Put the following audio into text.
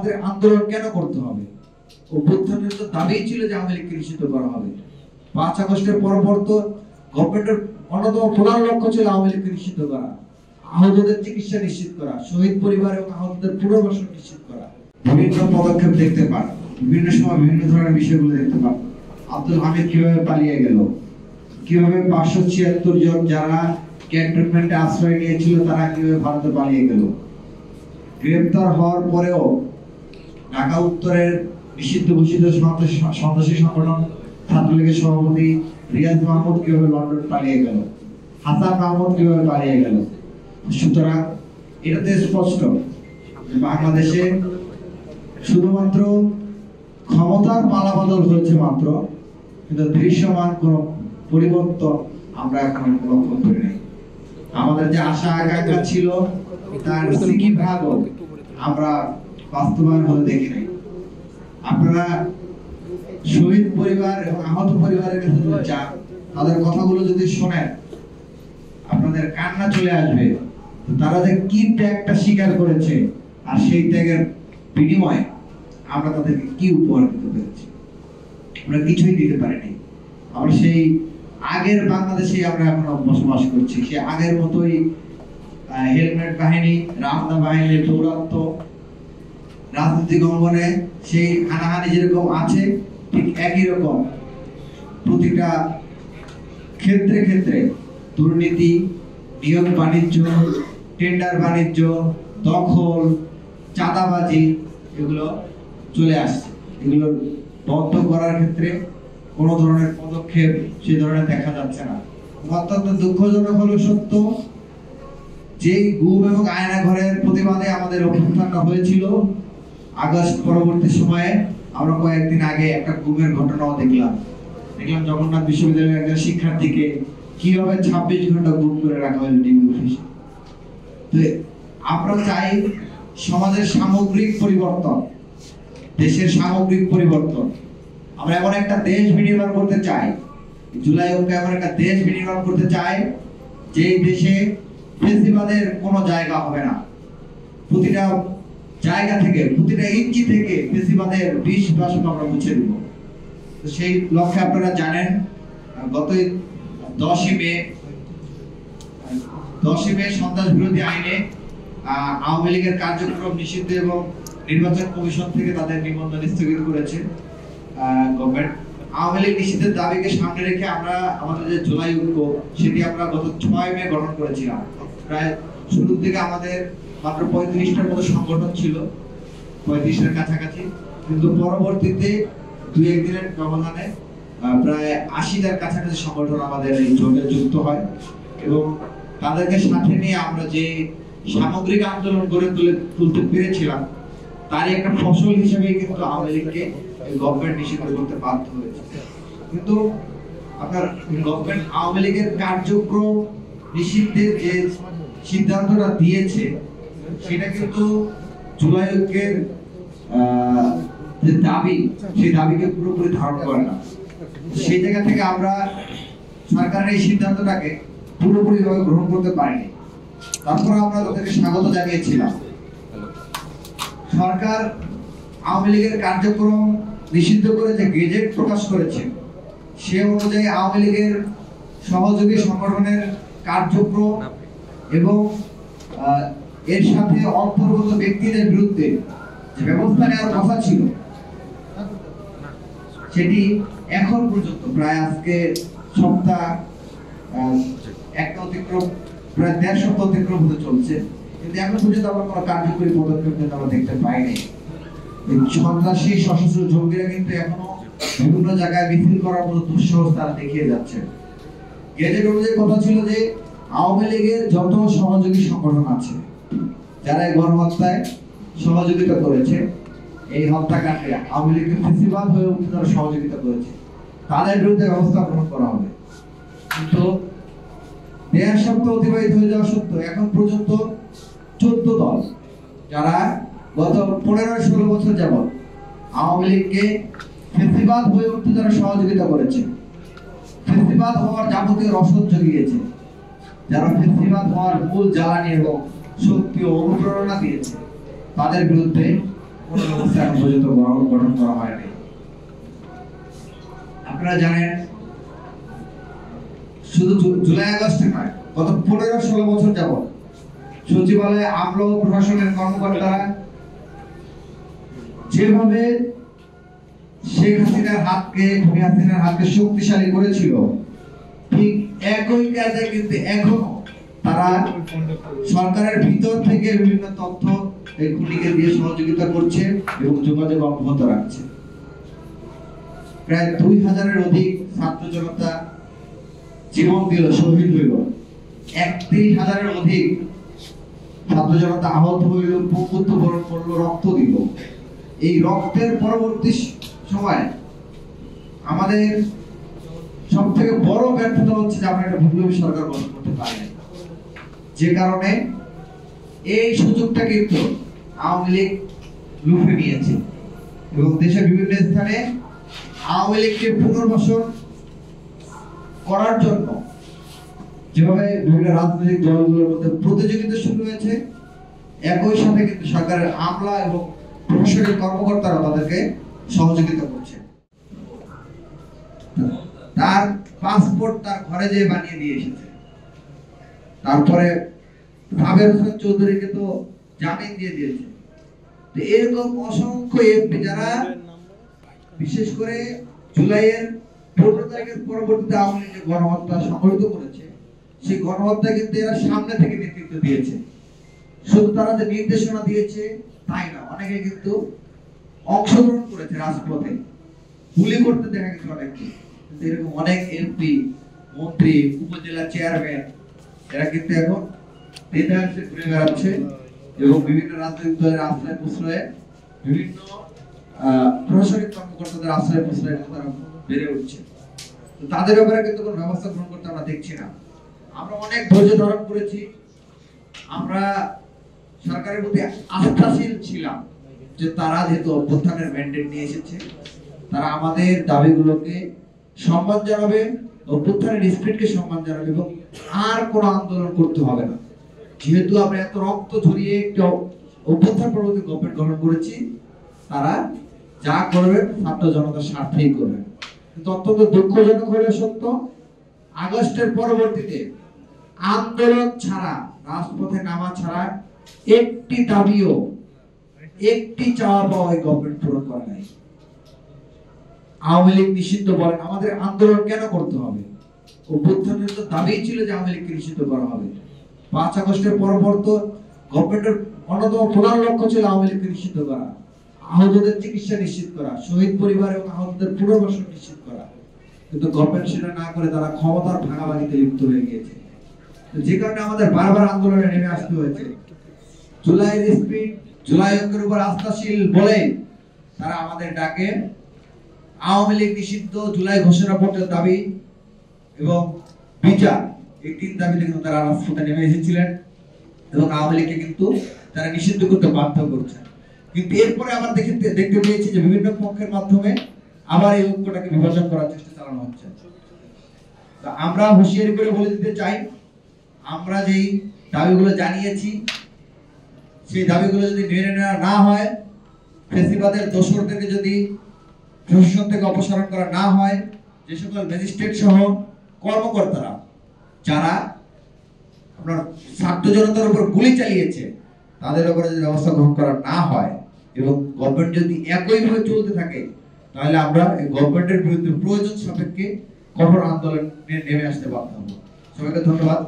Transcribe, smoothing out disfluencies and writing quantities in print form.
আমাদের আন্দোলন কেন করতে হবে? অভ্যুত্থানের তো দাবি ছিল যে আওয়ামী লীগকে নিষিদ্ধ করা হবে। 5 আগস্টের পর তো গভর্নমেন্টের অন্যতম প্রধান লক্ষ্য ছিল আওয়ামী লীগকে নিষিদ্ধ করা, আহতদের চিকিৎসা নিশ্চিত করা, শহীদ পরিবার এবং আহতদের পুনর্বাসন নিশ্চিত করা। বিভিন্ন পদক্ষেপ দেখতে পান, বিভিন্ন সময় বিভিন্ন ধরনের বিষয়গুলো দেখতে পান। আব্দুল হামিদ কিভাবে পালিয়ে গেল, কিভাবে 576 জন যারা ক্যান্টনমেন্টে আশ্রয় নিয়েছিল তারা কিভাবে ভারতে পালিয়ে গেল। গ্রেপ্তার হওয়ার পরেও ঢাকা উত্তরের নিষিদ্ধ ঘোষিত সন্ত্রাসী সংগঠন ছাত্রলীগের সভাপতি রিয়াজ মাহমুদ কিভাবে লন্ডন পালিয়ে গেল, হাসান মাহমুদ কিভাবে পালিয়ে গেল। সুতরাং এটাতে স্পষ্ট বাংলাদেশে শুধুমাত্র ক্ষমতার পালাবদল হয়েছে মাত্র, কিন্তু দৃশ্যমান কোন পরিবর্তন আমরা এখন লক্ষ্য করি নাই। আমাদের যে আশা আকাঙ্ক্ষা ছিল তার সিকি ভাগও আমরা বাস্তবায়ন হতে দেখি নাই। আপনারা শহীদ পরিবার এবং আহত পরিবারের কাছে যদি যান, তাদের কথাগুলো যদি শোনেন, আপনাদের কান্না চলে আসবে। তারা যে কি ত্যাগটা স্বীকার করেছে, আর সেই ত্যাগের বিনিময়ে আমরা তাদেরকে কি উপহার দিতে পেরেছি? আমরা কিছুই দিতে পারিনি। আমরা সেই আগের বাংলাদেশে আমরা এখন বসবাস করছি, সেই আগের মতোই হেলমেট বাহিনী, রামদা বাহিনীর দৌরাত্ম্য, রাজনৈতিক অঙ্গনে সেই হানাহানি যেরকম আছে ঠিক একই রকম প্রতিটা ক্ষেত্রে ক্ষেত্রে দুর্নীতি, নিয়োগ বাণিজ্য, টেন্ডার বাণিজ্য, দখল, চাঁদাবাজি এগুলো চলে আসছে। এগুলো বন্ধ করার ক্ষেত্রে কোনো ধরনের পদক্ষেপ সে ধরনের দেখা যাচ্ছে না। অত্যন্ত দুঃখজনক হলো সত্য, যেই গুম এবং আয়না ঘরের প্রতিবাদে আমাদের অভ্যুত্থানটা হয়েছিল আগস্ট পরবর্তী সময়ে, আমরা কয়েকদিন আগে একটা গুমের ঘটনাও দেখলাম জগন্নাথ বিশ্ববিদ্যালয়ের একজন শিক্ষার্থীকে কিভাবে 26 ঘন্টা গুম করে রাখা হয়েছে ডিবি অফিসে। তো আমরা চাই সমাজের সামগ্রিক পরিবর্তন, দেশের সামগ্রিক পরিবর্তন। আমরা এমন একটা দেশ বিনির্মাণ করতে চাই, জুলাই ঐক্য এমন একটা দেশ বিনির্মাণ করতে চাই যে দেশে ফ্যাসিবাদের কোনো জায়গা হবে না। প্রতিটা জায়গা থেকে, প্রতিটা ইঞ্চি থেকে ফ্যাসিবাদের বিষ বাষ্প আমরা মুছে দেব। তো সেই লক্ষ্যে আপনারা জানেন গত 10ই মে সন্ত্রাস বিরোধী আইনে আওয়ামী লীগের কার্যক্রম নিষিদ্ধ এবং নির্বাচন কমিশন থেকে তাদের নিবন্ধন স্থগিত করেছে গভর্নমেন্ট। আওয়ামী লীগ নিষিদ্ধের দাবিকে সামনে রেখে আমরা আমাদের যে জুলাই ঐক্য, সেটি আমরা গত 6 মে গঠন করেছিলাম। প্রায় শুরুর দিকে আমাদের মাত্র 35টার মতো সংগঠন ছিল, 35 এর কাছাকাছি, কিন্তু পরবর্তীতে 2-1 দিনের ব্যবধানে প্রায় 80টার কাছাকাছি সংগঠন আমাদের এই জোটে যুক্ত হয় এবং তাদেরকে সাথে নিয়ে আমরা যে সামগ্রিক আন্দোলন গড়ে তুলতে পেরেছিলাম তারই একটা ফসল হিসেবে কিন্তু আওয়ামী লীগকে গভর্নমেন্ট নিষিদ্ধ করতে বাধ্য হয়েছে। কিন্তু আপনার গভর্নমেন্ট আওয়ামী লীগের কার্যক্রম নিষিদ্ধের যে সিদ্ধান্তটা দিয়েছে সেটা কিন্তু জুলাই ঐক্যের যে দাবি, সেই দাবিকে পুরোপুরি ধারণ করে না। সেই জায়গা থেকে আমরা সরকারের এই সিদ্ধান্তটাকে পুরোপুরিভাবে গ্রহণ করতে পারিনি। তারপর আমরা তাদেরকে স্বাগত জানিয়েছিলাম। সরকার আওয়ামী লীগের কার্যক্রম নিষিদ্ধ করে যে গেজেট প্রকাশ করেছে, সে অনুযায়ী আওয়ামী লীগের সহযোগী সংগঠনের কার্যক্রম এবং এর সাথে অন্তর্গত ব্যক্তিদের বিরুদ্ধে যে ব্যবস্থা নেওয়ার কথা ছিল, সেটি এখন পর্যন্ত প্রায় আজকে সপ্তাহ একটা অতিক্রম, প্রায় 1.5 সপ্তাহ অতিক্রম হতে চলছে, কিন্তু এখন পর্যন্ত আমরা কোনো কার্যকরী পদক্ষেপ কিন্তু আমরা দেখতে পাইনি। সন্ত্রাসী সশস্ত্র জঙ্গিরা কিন্তু এখনো বিভিন্ন জায়গায় মিছিল করার মতো দুঃসাহস তারা দেখিয়ে যাচ্ছে। গেজেট অনুযায়ী কথা ছিল যে আওয়ামী লীগের যত সহযোগী সংগঠন আছে যারা এই গণহত্যায় সহযোগিতা করেছে, এই হত্যাকাণ্ডে আওয়ামী লীগের ফ্যাসিবাদ হয়ে উঠতে যারা সহযোগিতা করেছে, তাদের বিরুদ্ধে ব্যবস্থা গ্রহণ করা হবে। কিন্তু 1.5 সপ্তাহ অতিবাহিত হয়ে যাওয়া সত্ত্বেও এখন পর্যন্ত 14 দল যারা গত 15-16 বছর যাবৎ আওয়ামী লীগকে ফ্যাসিবাদ হয়ে উঠতে যারা সহযোগিতা করেছে, ফ্যাসিবাদ হওয়ার যাবতীয় রসদ জুগিয়েছে, যারা ফ্যাসিবাদ হওয়ার মূল জ্বালানি এবং শক্তি ও অনুপ্রেরণা দিয়েছে, তাদের বিরুদ্ধে কোন ব্যবস্থা এখন পর্যন্ত গঠন করা হয়নি। আপনারা জানেন শুধু জুলাই আগস্টে নয়, গত 15-16 বছর যাবত সচিবালয়ে আমলা ও প্রশাসনের কর্মকর্তারা যেভাবে শেখ হাসিনার হাতকে শক্তিশালী করেছিল, ঠিক একই কাজে কিন্তু এখনো তারা সরকারের ভিতর থেকে বিভিন্ন তথ্য এই খুনিকে দিয়ে সহযোগিতা করছে এবং যোগাযোগ অব্যাহত রাখছে। প্রায় 2000-এর অধিক ছাত্র জনতা জীবন দিল, শহীদ হইল, 31,000-এর অধিক ছাত্র জনতা আহত হইল, পঙ্গুত্ব বরণ করলো, রক্ত দিল। এই রক্তের পরবর্তী সময় আমাদের সব থেকে বড় ব্যর্থতা হচ্ছে যে আমরা একটা বিপ্লবী সরকার গঠন করতে পারিনি, যে কারণে এই সুযোগটা কিন্তু আওয়ামী লীগ লুফে নিয়েছে এবং দেশের বিভিন্ন স্থানে আওয়ামী লীগকে পুনর্বাসন করার জন্য যেভাবে বিভিন্ন রাজনৈতিক দলগুলোর মধ্যে প্রতিযোগিতা শুরু হয়েছে, একই সাথে কিন্তু সরকারের আমলা এবং প্রশাসনিক কর্মকর্তারা তাদেরকে সহযোগিতা করছে। তার পাসপোর্ট তার ঘরে যেয়ে বানিয়ে দিয়ে এসেছে। তারপরে সাবের হোসেন চৌধুরীকে তো জামিন দিয়ে দিয়েছে। তো এরকম অসংখ্য এমপি যারা বিশেষ করে জুলাইয়ের 15 তারিখের পরবর্তীতে আওয়ামী লীগ গণহত্যা সংঘটিত করেছে, সেই গণহত্যা কিন্তু এরা সামনে থেকে নেতৃত্ব দিয়েছে। শুধু তারা যে নির্দেশনা দিয়েছে তাই না, অনেকে কিন্তু অংশগ্রহণ করেছে রাজপথে, গুলি করতে দেখা গেছে অনেককে। কিন্তু এরকম অনেক এমপি, মন্ত্রী, উপজেলা চেয়ারম্যান এরা কিন্তু এখন দেদারসে ঘুরে বেড়াচ্ছে এবং বিভিন্ন রাজনৈতিক দলের আশ্রয় প্রশ্রয়ে, বিভিন্ন প্রশাসনিক কর্মকর্তাদের আশ্রয় প্রশ্রয়ে তারা বেড়ে উঠছে। তো তাদের ব্যাপারে কিন্তু কোনো ব্যবস্থা গ্রহণ করতে আমরা দেখছি না। আমরা অনেক ধৈর্য ধারণ করেছি, আমরা সরকারের প্রতি আস্থাশীল ছিলাম যে তারা যেহেতু অভ্যুত্থানের ম্যান্ডেট নিয়ে এসেছে, তারা আমাদের দাবিগুলোকে সম্মান জানাবে, অভ্যুত্থানের স্পিরিটকে সম্মান জানাবে এবং আর কোনো আন্দোলন করতে হবে না। যেহেতু আমরা এত রক্ত ঝরিয়ে একটা অভ্যুত্থান পরবর্তী গভর্নমেন্ট গঠন করেছি, তারা যা করবে ছাত্র জনতার স্বার্থেই করবে। কিন্তু অত্যন্ত দুঃখজনক হলে সত্য, আগস্টের পরবর্তীতে আন্দোলন ছাড়া, রাজপথে নামা ছাড়া একটি দাবিও, একটি চাওয়া পাওয়া এই গভর্নমেন্ট পূরণ করে নাই। আওয়ামী লীগ নিষিদ্ধ বলেন, আমাদের আন্দোলন কেন করতে হবে? অভ্যুত্থানের তো দাবি ছিল যে আওয়ামী লীগকে নিষিদ্ধ করা হবে। 5 আগস্টের পরবর্তী গভর্নমেন্টের অন্যতম প্রধান লক্ষ্য ছিল আওয়ামী লীগকে নিষিদ্ধ করা, আহতদের চিকিৎসা নিশ্চিত করা, শহীদ পরিবার এবং আহতদের পুনর্বাসন নিশ্চিত করা। কিন্তু গভর্নমেন্ট সেটা না করে তারা ক্ষমতার ভাগাভাগিতে লিপ্ত হয়ে গিয়েছে। যে কারণে আমাদের বারবার আন্দোলনে নেমে আসতে হয়েছে। জুলাইয়ের স্পিড, জুলাই ঐক্যের উপর আস্থাশীল বলে তারা আমাদের ডাকে আওয়ামী লীগ নিষিদ্ধ, জুলাই ঘোষণাপত্রের দাবি এবং বিচার, এই 3 দাবিতে কিন্তু তারা রাজপথে নেমে এসেছিলেন এবং আওয়ামী লীগকে কিন্তু তারা নিষিদ্ধ করতে বাধ্য করছে। কিন্তু এরপরে আবার দেখতে পেয়েছি যে বিভিন্ন পক্ষের মাধ্যমে আবার এই ঐক্যটাকে বিভাজন করার চেষ্টা চালানো হচ্ছে। তো আমরা হুঁশিয়ারি করে বলে দিতে চাই, আমরা যেই দাবিগুলো জানিয়েছি সেই দাবিগুলো যদি মেনে নেওয়া না হয়, ফ্যাসিবাদের দোসরদেরকে যদি প্রশাসন থেকে অপসারণ করা না হয়, যে সকল ম্যাজিস্ট্রেট সহ কর্মকর্তারা যারা আপনার ছাত্র জনতার উপর গুলি চালিয়েছে তাদের উপরে যদি ব্যবস্থা গ্রহণ করা না হয় এবং গভর্নমেন্ট যদি একইভাবে চলতে থাকে, তাহলে আমরা এই গভর্নমেন্টের বিরুদ্ধে প্রয়োজন সাপেক্ষে কঠোর আন্দোলনে নেমে আসতে বাধ্য হব। সবাইকে ধন্যবাদ।